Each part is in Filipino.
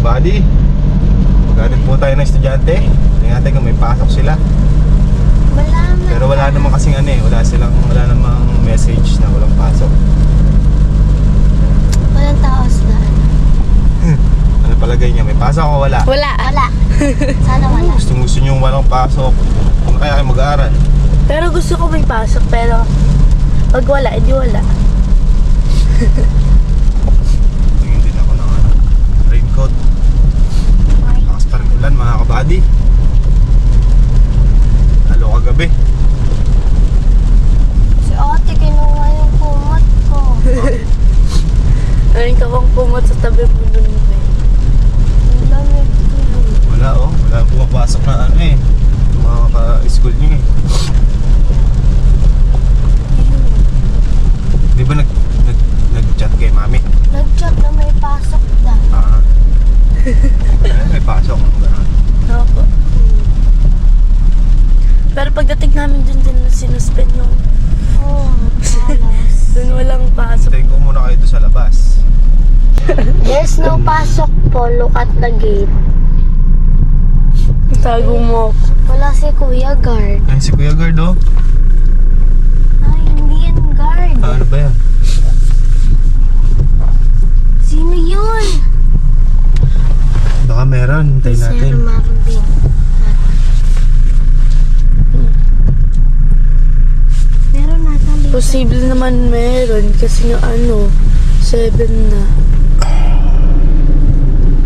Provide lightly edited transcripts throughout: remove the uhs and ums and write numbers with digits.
kabady, maghanap po tayo ng estudyante. Tingnan natin kung may pasok sila. Pero wala naman kasing ano eh, wala namang message na walang pasok. Walang taos na. Ano palagay niya, may pasok o wala? Wala. Sana wala. Gusto niyo walang pasok, kung kaya kayo mag-aaral. Pero gusto ko may pasok, pero pag wala, edi wala. Tingin din ako ng raincoat. Lakas pa rin ulan mga kabady. Lalo kagabi. Si ate kinuha yung kumot ko. Ayun ka bang pumot sa tabi mo nun ba? Ang lamig tuloy. Wala oh, wala pumapasok na ano eh, mga ka-school nyo eh. Di ba nag-chat kay mami? Nag-chat na may pasok na. May pasok. Opo. Pero pagdating namin dun na sinuspend yung Oh, malas. dun walang pasok. Tayo ko muna kayo doon sa labas. There's no pasok po. Look at the gate. Tago mo ako. Wala si Kuya Guard. Ay, si Kuya Guard oh. Ay, hindi yan guard. Ano ba yan? Sino yun? Baka meron, hintayin natin. Sir Marvin. Meron nata dito. Posible naman meron kasi nga 7 na.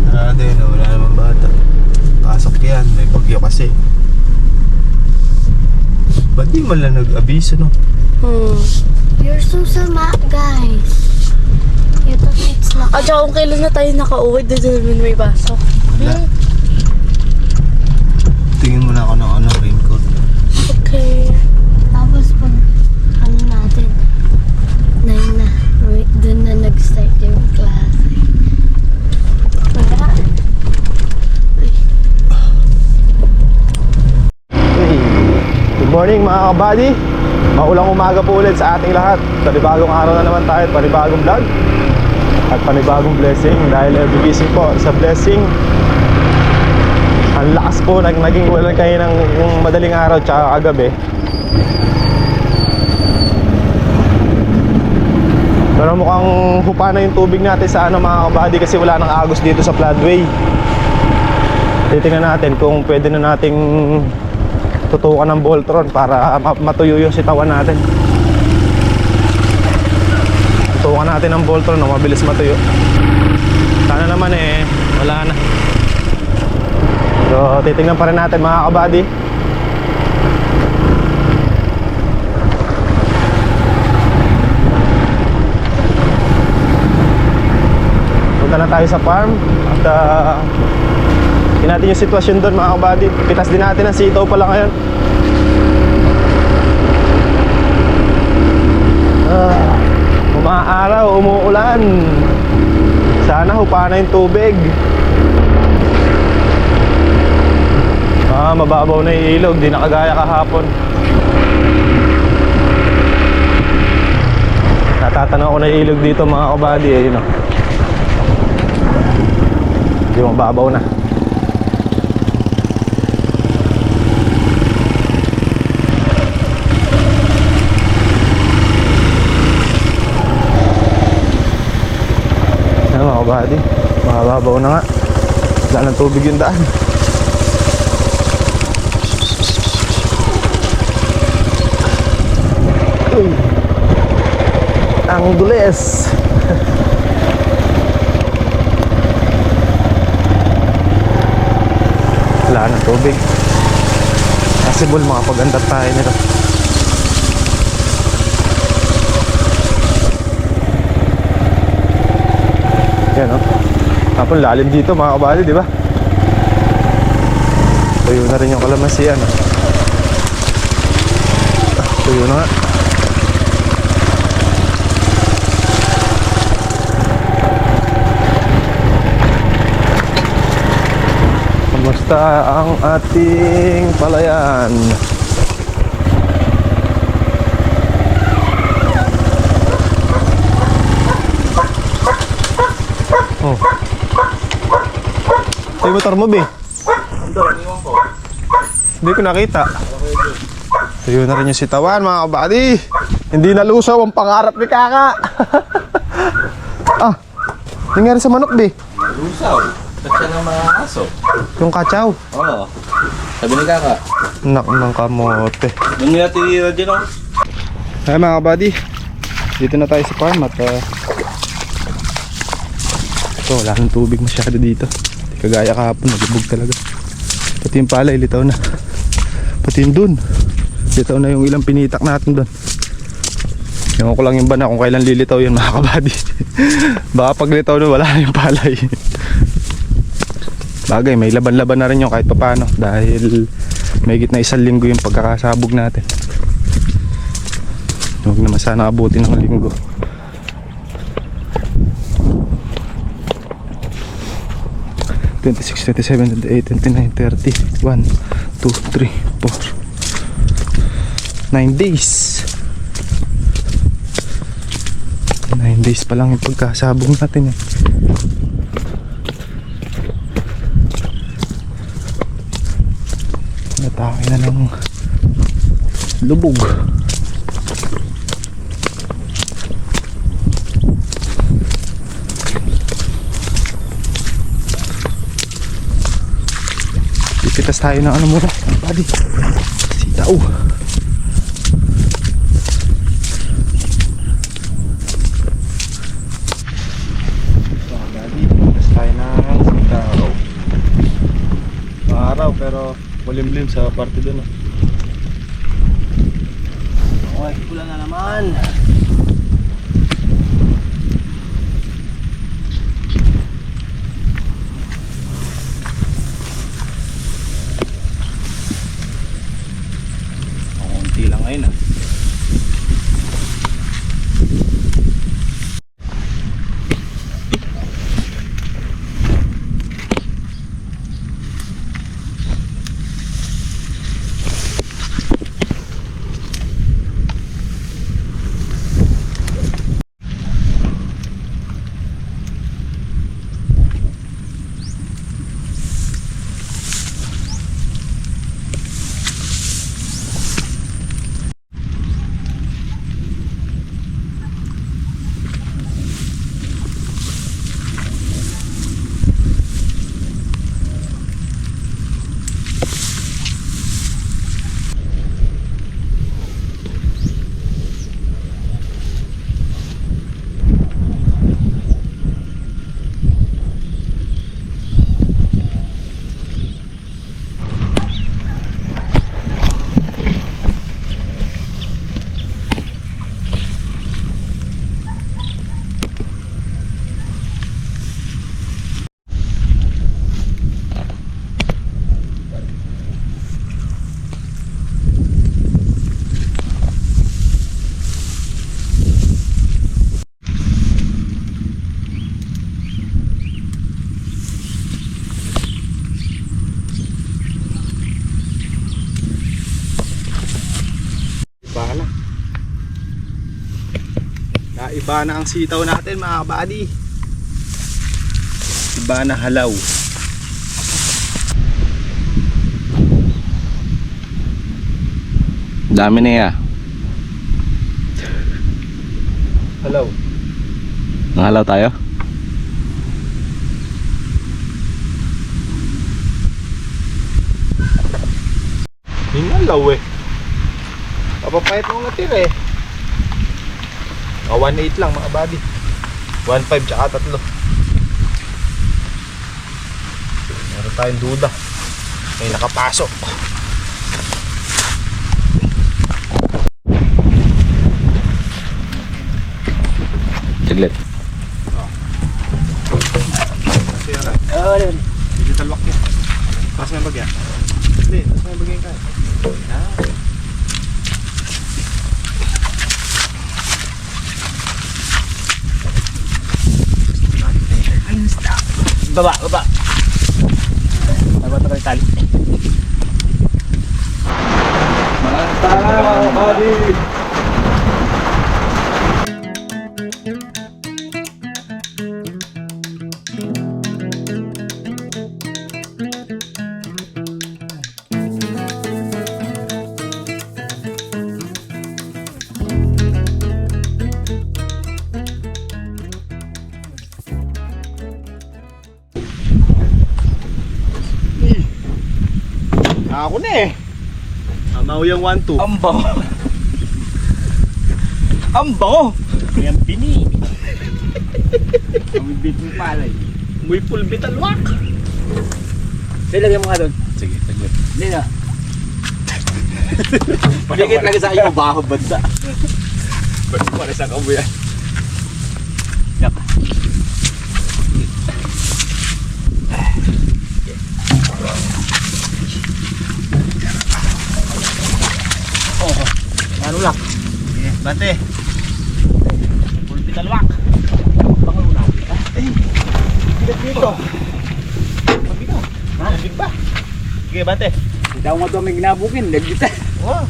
Wala din, wala naman bata. Pasok yan, may bagyo kasi. Ba't di man lang nag-abiso no? You're so sama, guys. Ito, it's not. At saka kung kailan na tayo nakauwi, doon naman may pasok. Wala. Tingin mo na ako ng raincoat. Okay. Tapos pag natin, 9 na. Doon na nag-start yung klase. Wala. Hey. Good morning mga kabady. Maulang umaga po ulit sa ating lahat. Panibagong araw na naman tayo, panibagong vlog at panibagong blessing. Dahil gigising po sa blessing. Ang lakas po naging ulan kayo ng madaling araw tsaka kagabi. Pero mukhang hupa na yung tubig natin sa mga kabady kasi wala nang agos dito sa floodway. Titingnan natin kung pwede na nating tutukan ng Voltron para matuyo yung sitawan natin. Tutukan natin ng Voltron na mabilis matuyo. Sana naman wala na. So titingnan pa rin natin mga kabady. Punta na tayo sa farm at tingnan natin yung sitwasyon doon mga kabady. Pitas din natin ang sitaw pala ngayon. Umaaraw, umuulan. Sana hupa na yung tubig. Mababaw na yung ilog, di nakagaya kahapon. Natatanaw ko na yung ilog dito mga kabady. Ayun o. Hindi mababaw na. Ano mga kabady, mababaw na nga. Wala ng tubig yung daan. Uy, ang dules. Wala ng tubig. Possible makapag-andar tayo nito. Yan o. Tapos lalim dito mga kabali, di ba? Tuyo na rin yung kalamansian. Tuyo na nga. Kamusta ang ating palayan? Oh. Ito yung motor mo, be. Hindi ko nakita. Tuyo na rin yung sitawan, mga kabady. Hindi nalusaw ang pangarap ni Kaka. Ah, nangyari sa manok, be. Lusaw. Tatsa ng mga aso. Yung kachaw. Oo. Sabi ni Kaka. Nak ng kamote. Doon nila tira dyan o. Ay mga kabady, dito na tayo sa farm at ito, wala nang tubig masyado dito. Di kagaya kahapon, nagibog talaga. Pati yung palay, litaw na. Pati yung dun, litaw na yung ilang pinitak natin dun. Ewan ko lang yung bana kung kailan lilitaw yan mga kabady. Baka pag litaw na wala na yung palay. Bagay, may laban-laban na rin yung kahit papano dahil may gitna 1 linggo yung pagkakasabog natin. Huwag naman sana abutin ng linggo. (26, 27, 28, 29, 30) 1, 2, 3, 4 9 days. 9 days pa lang yung pagkasabog natin eh. Natake na ng lubog. Pipitas tayo ng ano muna, buddy. Sitaw. Pipitas tayo ng sitaw. Araw pero malimlim sa parte doon. Okay, kulang na naman. Kunti lang ngayon ah. Iba na ang sitaw natin mga kabady. Iba na halaw. Dami na ya. Halaw. Nangalaw tayo? Hinalaw eh. Papapayat mo natira eh. 1.8 lang mga buddy. 1.5 tsaka 3. Meron tayong duda. May nakapasok. Saglit. Digital lock yan. Pas mo yung bagyan. Hindi, pas mo yung bagyan ka. Baba, baba. Baba tayo tali. Mga buddy. Ako na eh. Amaw yung 1-2. Ang bango. Ang bango. Yan pini. Ang bibit mo palay. Muy pulbit alwak. Sige, lagyan mo nga doon. Sige, saglit. Hindi na. Pagkikit lagi sa iyo, baho bansa. Para sa kabuyan. Yak. Oh, ano lang? Bate. Pulpit alwak. Pangalunaw. Bigat dito. Mabigaw. Ha? Big ba? Sige, bate. Hindi ako matuming ginabukin. Nagdita. Wow.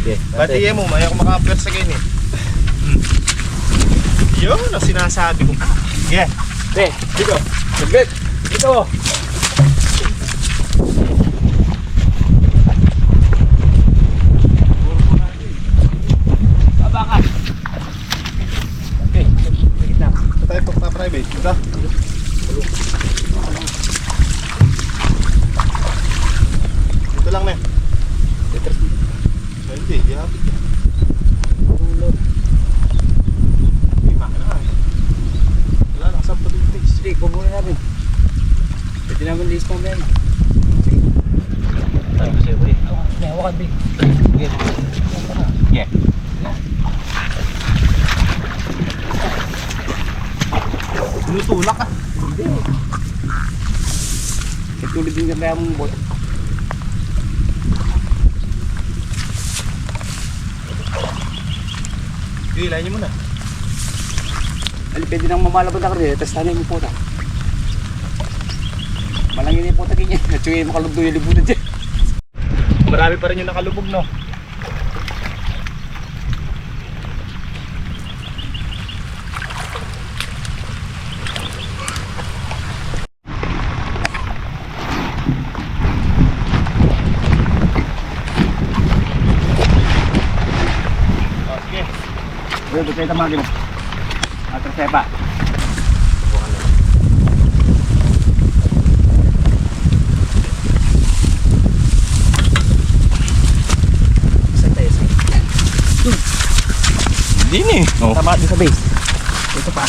Okay, Bate mo, maya ko maka-appear sa ganyan eh. Yun, ang sinasabi ko. Sige. Be, dito. Saglit. Dito. Babakan. Okay, saglit na. Ito tayo pa-private. Ito. Ito lang na. Hindi, di hapit. Hindi, makina nga eh. Wala lang, sampo din face. Sige, kubunin natin. Pwede naman list mo meron. Tayo kasi, wait. May hawakan, Big. Sige. Yeah. Tinutulak ah. Hindi. Katulad din kaya mong bot. Sige, ilayin niyo muna. Ali, pwede nang mamalabot na karne. Tapos tanay mo po ta. Malangin yung po ta ganyan. At yung makalugdo yung libutan dyan. Marami pa rin yung nakalubog, no? Oh, sige. Uy, tayo tamagin. Atras tayo pa. Hindi ni. Oh. Tama din sa base. Ito pa.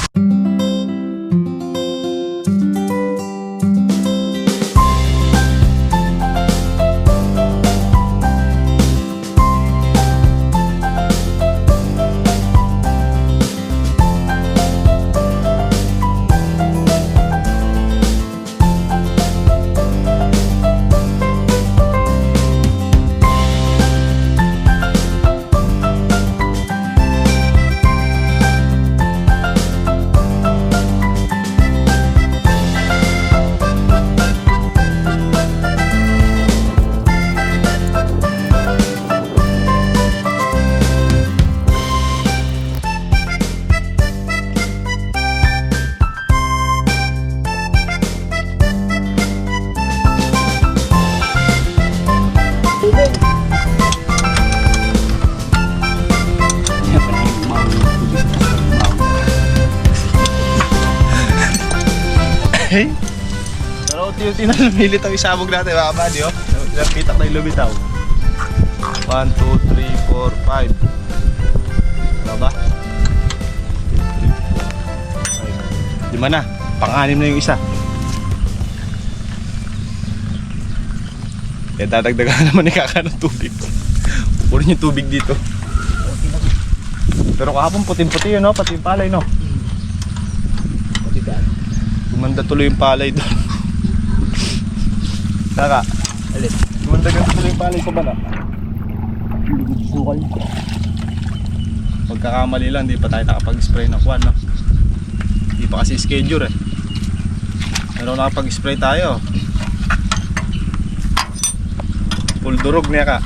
Hey. Pero unti-unti na lumilit ang isabog natin, mga kabady, oh. Ilang pitak na yung lumitaw. 1, 2, 3, 4, 5. Ano ba? 2, 3, 4, 5. 5 na. Pang-anim na yung isa. Kaya dadagdagan naman ni Kaka ng tubig. Punin yung tubig dito. Pero kahapon puting-puti yun, no? Pati yung palay, no? Pati daan. Gumanda tuloy yung palay doon. Kaka, Alit. gumanda tuloy yung palay ko ba na? Sukal. Pagkakamali lang, di pa tayo nakapag-spray ng kwan, no? Di pa kasi schedule eh. Pero nakapag-spray tayo. Full durog niya ka.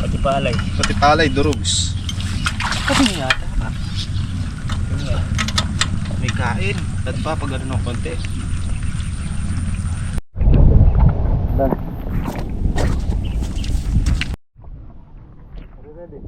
Pati palay. Pati palay, durogs. Pati niya yata. May kain. Dad pa pag ano ng konti. Dan. Ready?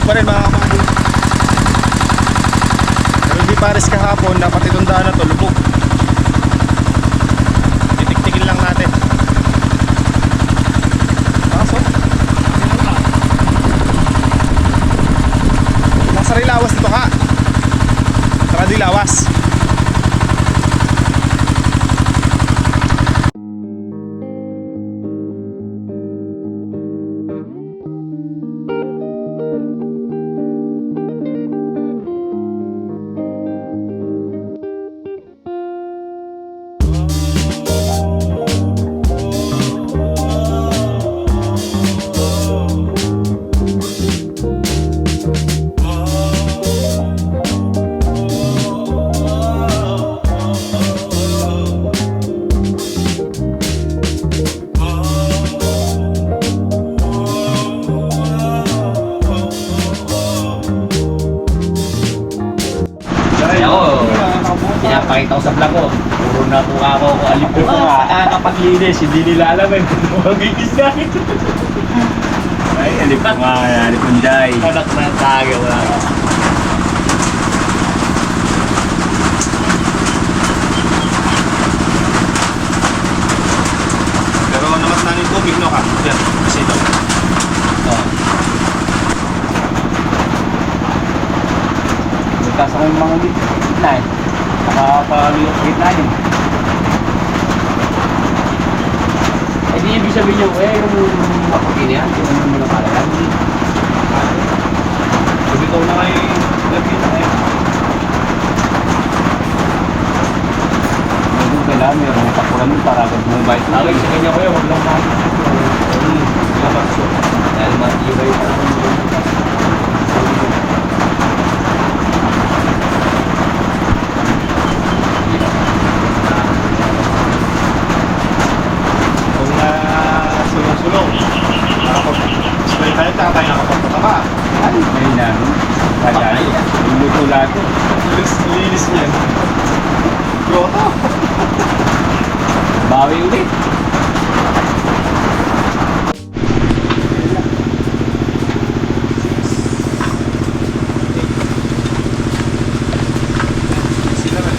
pa rin mga kabady. Pero hindi pares kahapon, dapat itong daan na to lubog. Titik-tikin lang natin. Kaso nasa Rilawas dito ka. Tara Dilawas. Pinapakita ko sa vlog ko. Puro na po ako alipo ko nga. Kapaglinis, hindi nila alam eh. Magigis na ito. Ay, alipo nga. Alipunday. Anak na tagay. Wala ka. Pero naman na yung tubig, no ka? Yan, kasi ito. Bukas ako yung mga gitna eh. Nakapaliyok gitna yun. Eh di ibig sabihin nyo, yung mapagin yan, yung muna palagan. Sabi ko na kayo yung gagawin kayo. Medyo kailangan mayroong pakulan mo para agad mong bite. Lagi sa kanya ko yun, wag lang natin. Dahil matibay pa rin. Sulong-sulong. Nakapag-spray tayo, tsaka tayo nakapagpunta ka. Ay, may namin. Kaya yung luto lahat ko. Linis niyan. Grotto. Bawi ulit. Sila na.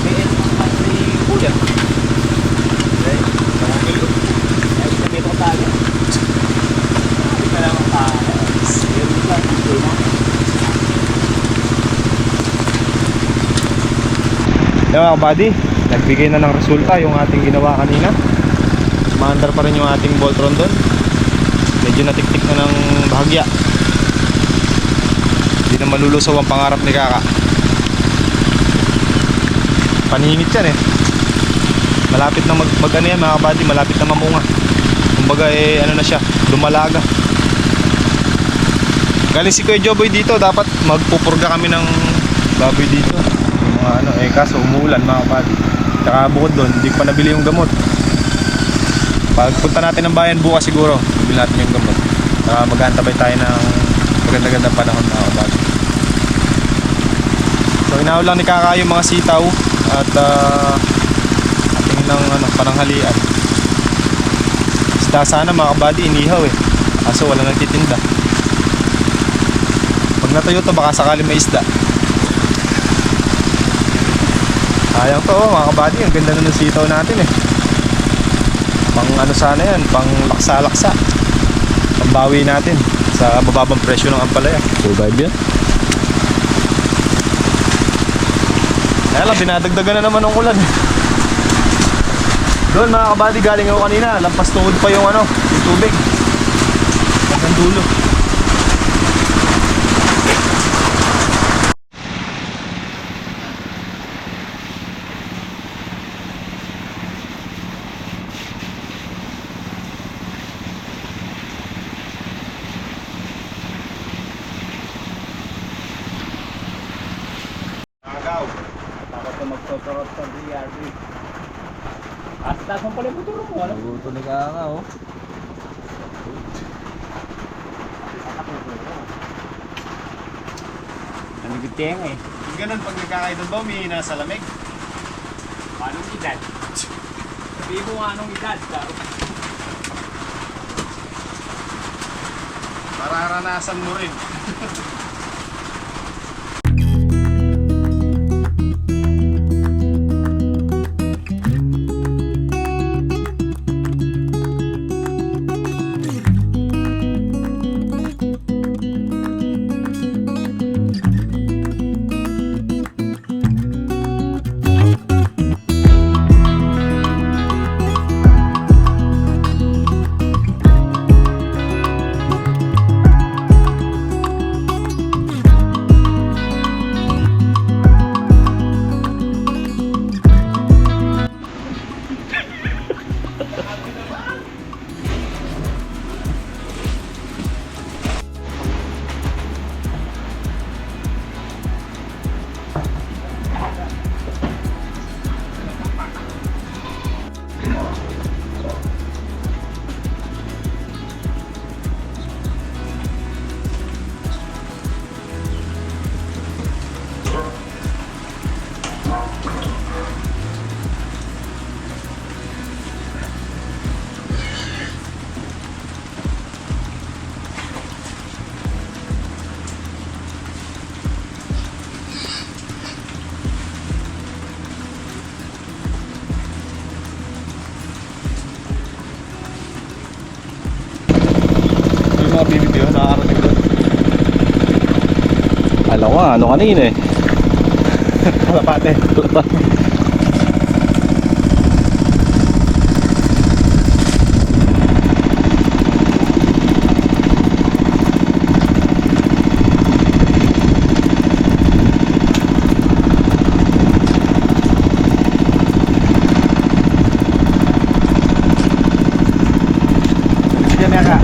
May ito naman si Kuya. Okay. Namumilo. Ay, sabi ko tayo. Sabi ka lang tayo. Yun lang. Yan mga kabady, nagbigay na ng resulta yung ating ginawa kanina. Maandar pa rin yung ating Voltron doon. Medyo natiktik na ng bahagya. Hindi na malulusaw ang pangarap ni Kaka. Paningit yan eh. Malapit na mag ano yan mga kabady, malapit na mamunga. Kumbaga eh ano na siya, lumalaga. Galing si Kuya Joboy dito, dapat magpupurga kami ng baboy dito. Ano eh kaso umuulan mga kapatid. Tsaka bukod doon hindi pa nabili yung gamot. Pagpunta natin ng bayan bukas siguro bibili natin yung gamot. Mag-aantabay tayo ng maganda-gandang panahon mga kapatid. So inaw lang ni Kaka yung mga sitaw. At ating ng pananghalian. Isda sana mga kapatid, inihaw eh. Kaso wala nagtitinda. Pag natuyo to baka sakali may isda. Sayang to mga kabady, ang ganda na ng sitaw natin eh. Pang ano sana yan, pang laksa-laksa. Pambawi natin sa mababang presyo ng ampalaya. Survive yan. Kaya lang, binadagdagan na naman ng ulan eh. Doon mga kabady, galing ako kanina, lampas tuhod pa yung ano, yung tubig. Hanggang dulo. Takot na magtotorot sa DRD. Taas mo pala yung buturo mo, ano? Naguto ni Kaka, oh. Nanigiteng eh. Yung ganun, pag nagkakaidon ba, umihina sa lamig? Anong edad? Sabihin mo nga anong edad. Mararanasan mo rin. Mga BBB yun, nakakarating doon. Alam ko ano kanina eh. Kalapate. Diyan ka.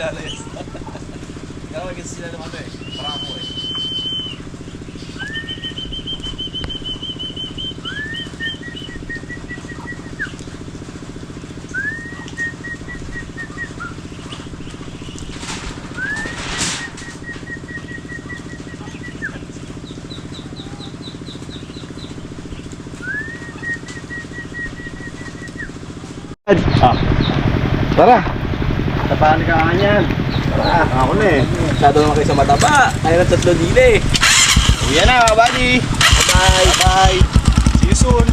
Lalayas. Kaya magiging sila ng ano eh. Parako eh. Tara. Tapahan ka nga yan. Tara, ako na eh. Masyado naman kayo sa mataba. Kaya na 3 dili. Uwi na mga buddy. Bye bye. See you soon.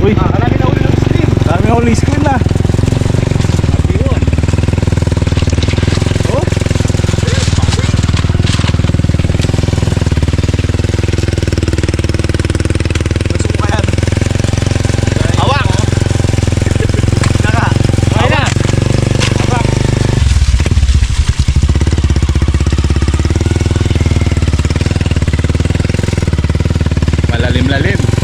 Uy, marami na uli ng screen. Marami na uli screen na. malalim-lalim.